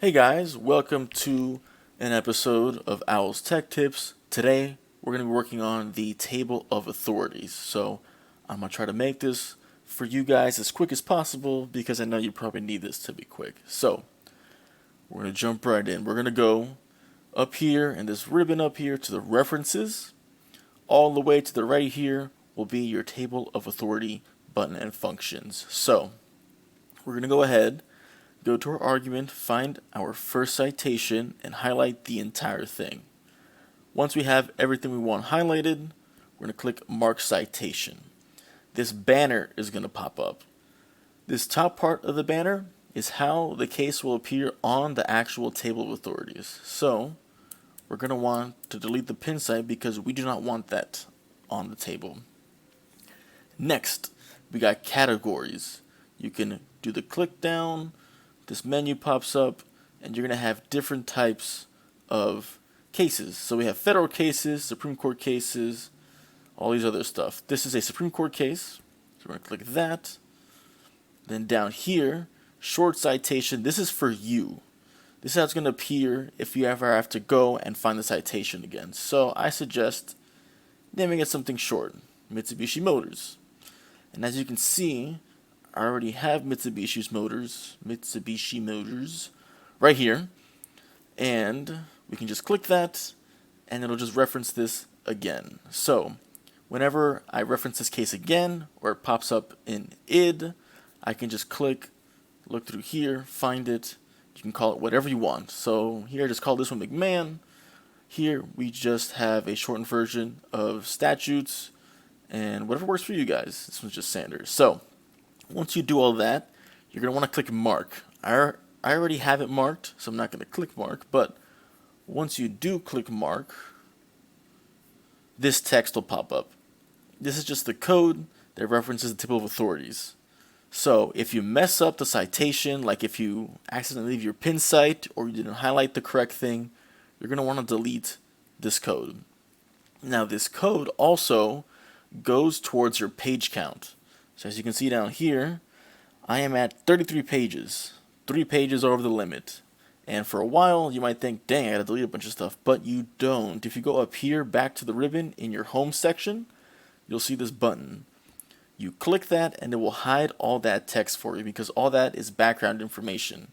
Hey guys, welcome to an episode of Owl's Tech Tips. Today we're going to be working on the table of authorities. So I'm going to try to make this for you guys as quick as possible because I know you probably need this to be quick. So we're going to jump right in. We're going to go up here and this ribbon up here to the references. All the way to the right here will be your table of authority button and functions. So we're going to go ahead, go to our argument, find our first citation, and highlight the entire thing. Once we have everything we want highlighted, we're going to click Mark Citation. This banner is going to pop up. This top part of the banner is how the case will appear on the actual table of authorities. So we're going to want to delete the pin site because we do not want that on the table. Next, we got categories. You can do the click down. This menu pops up, and you're going to have different types of cases. So we have federal cases, Supreme Court cases, all these other stuff. This is a Supreme Court case, so we're going to click that. Then down here, short citation. This is for you. This is how it's going to appear if you ever have to go and find the citation again. So I suggest naming it something short, Mitsubishi Motors. And as you can see, I already have Mitsubishi Motors right here, and we can just click that and it'll just reference this again. So whenever I reference this case again or it pops up in id, I can just click, look through here, find it. You can call it whatever you want. So here I just call this one McMahon. Here we just have a shortened version of statutes and whatever works for you guys. This one's just Sanders. So once you do all that, you're going to want to click Mark. I already have it marked, so I'm not going to click Mark, but once you do click Mark, this text will pop up. This is just the code that references the table of authorities. So if you mess up the citation, like if you accidentally leave your pin site or you didn't highlight the correct thing, you're going to want to delete this code. Now this code also goes towards your page count. So as you can see down here, I am at 33 pages. 3 pages over the limit. And for a while, you might think, dang, I gotta delete a bunch of stuff. But you don't. If you go up here, back to the ribbon in your home section, you'll see this button. You click that, and it will hide all that text for you because all that is background information.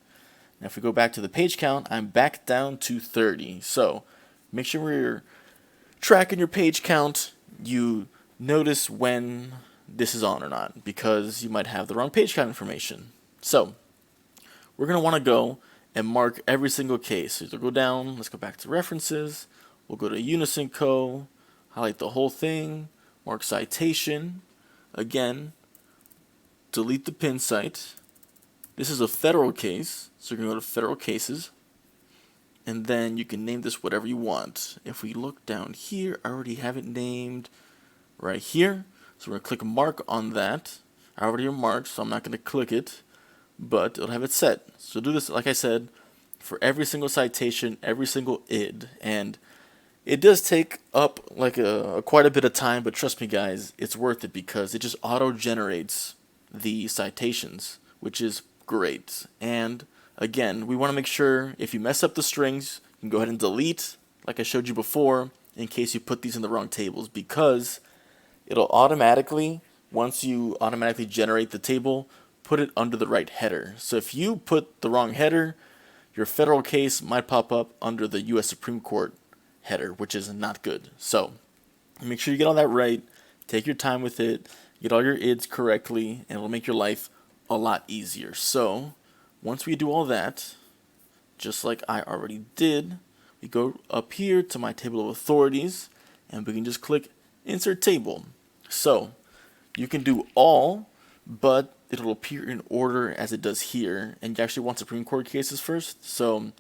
Now, if we go back to the page count, I'm back down to 30. So make sure you're tracking your page count. You notice when this is on or not because you might have the wrong page count information. So we're going to want to go and mark every single case. So go down, let's go back to references, we'll go to Unison Co, highlight the whole thing, mark citation, again, delete the pin site. This is a federal case, so you're going to go to federal cases, and then you can name this whatever you want. If we look down here, I already have it named right here. So we're going to click Mark on that. I already marked, so I'm not going to click it, but it'll have it set. So do this, like I said, for every single citation, every single id. And it does take up like quite a bit of time, but trust me guys, it's worth it because it just auto-generates the citations, which is great. And again, we want to make sure if you mess up the strings, you can go ahead and delete, like I showed you before, in case you put these in the wrong tables, because it'll automatically, once you automatically generate the table, put it under the right header. So if you put the wrong header, your federal case might pop up under the U.S. Supreme Court header, which is not good. So make sure you get all that right, take your time with it, get all your ids correctly, and it'll make your life a lot easier. So once we do all that, just like I already did, we go up here to my table of authorities, and we can just click Insert Table. So you can do all, but it'll appear in order as it does here, and you actually want Supreme Court cases first. So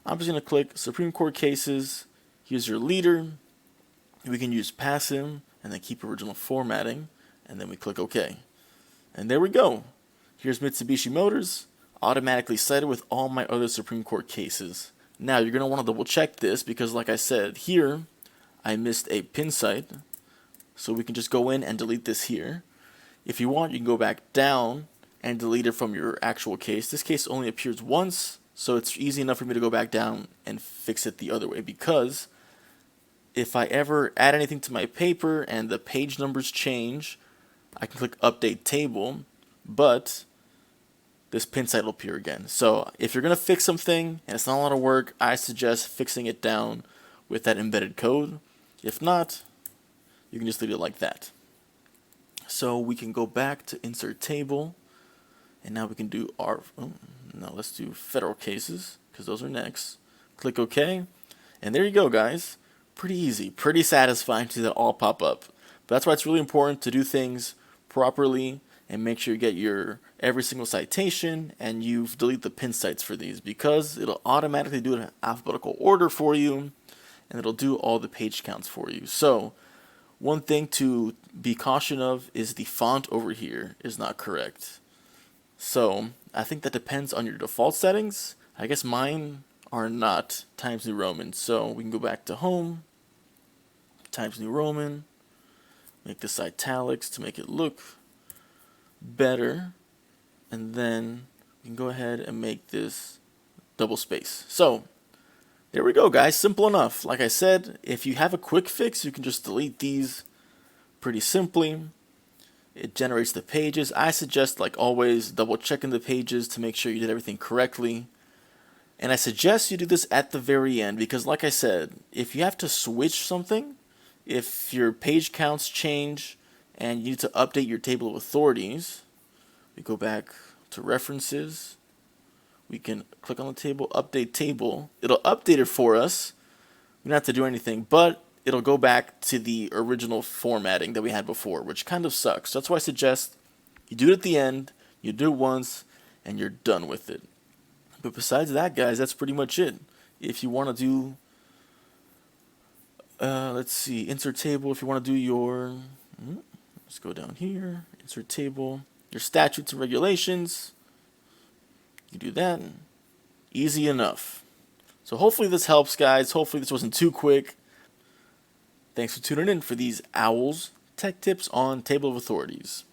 I'm just going to click Supreme Court cases. Here's your leader. We can use pass him and then keep original formatting, and then we click OK. And there we go. Here's Mitsubishi Motors, automatically cited with all my other Supreme Court cases. Now you're going to want to double check this because like I said, here I missed a pin site. So we can just go in and delete this here. If you want, you can go back down and delete it from your actual case. This case only appears once, So it's easy enough for me to go back down and fix it the other way, because if I ever add anything to my paper and the page numbers change, I can click update table, but this pin site will appear again. So if you're going to fix something and it's not a lot of work, I suggest fixing it down with that embedded code. If not, you can just leave it like that. So we can go back to insert table, and now we can do our, no, let's do federal cases, because those are next. Click OK, and there you go, guys. Pretty easy, pretty satisfying to see that all pop up. But that's why it's really important to do things properly and make sure you get your every single citation and you've deleted the pin sites for these, because it'll automatically do it in alphabetical order for you, and it'll do all the page counts for you. So one thing to be cautioned of is the font over here is not correct. So I think that depends on your default settings. I guess mine are not Times New Roman. So we can go back to home, Times New Roman, make this italics to make it look better, and then we can go ahead and make this double space. So there we go, guys. Simple enough. Like I said, if you have a quick fix, you can just delete these pretty simply. It generates the pages. I suggest, like always, double checking the pages to make sure you did everything correctly. And I suggest you do this at the very end, because like I said, if you have to switch something, if your page counts change and you need to update your table of authorities, we go back to references. We can click on the table, update table. It'll update it for us. We don't have to do anything, but it'll go back to the original formatting that we had before, which kind of sucks. That's why I suggest you do it at the end, you do it once, and you're done with it. But besides that, guys, that's pretty much it. If you want to do, let's see, insert table, if you want to do your, let's go down here, insert table, your statutes and regulations, you do that. Easy enough. So hopefully this helps, guys. Hopefully this wasn't too quick. Thanks for tuning in for these Owls Tech Tips on Table of Authorities.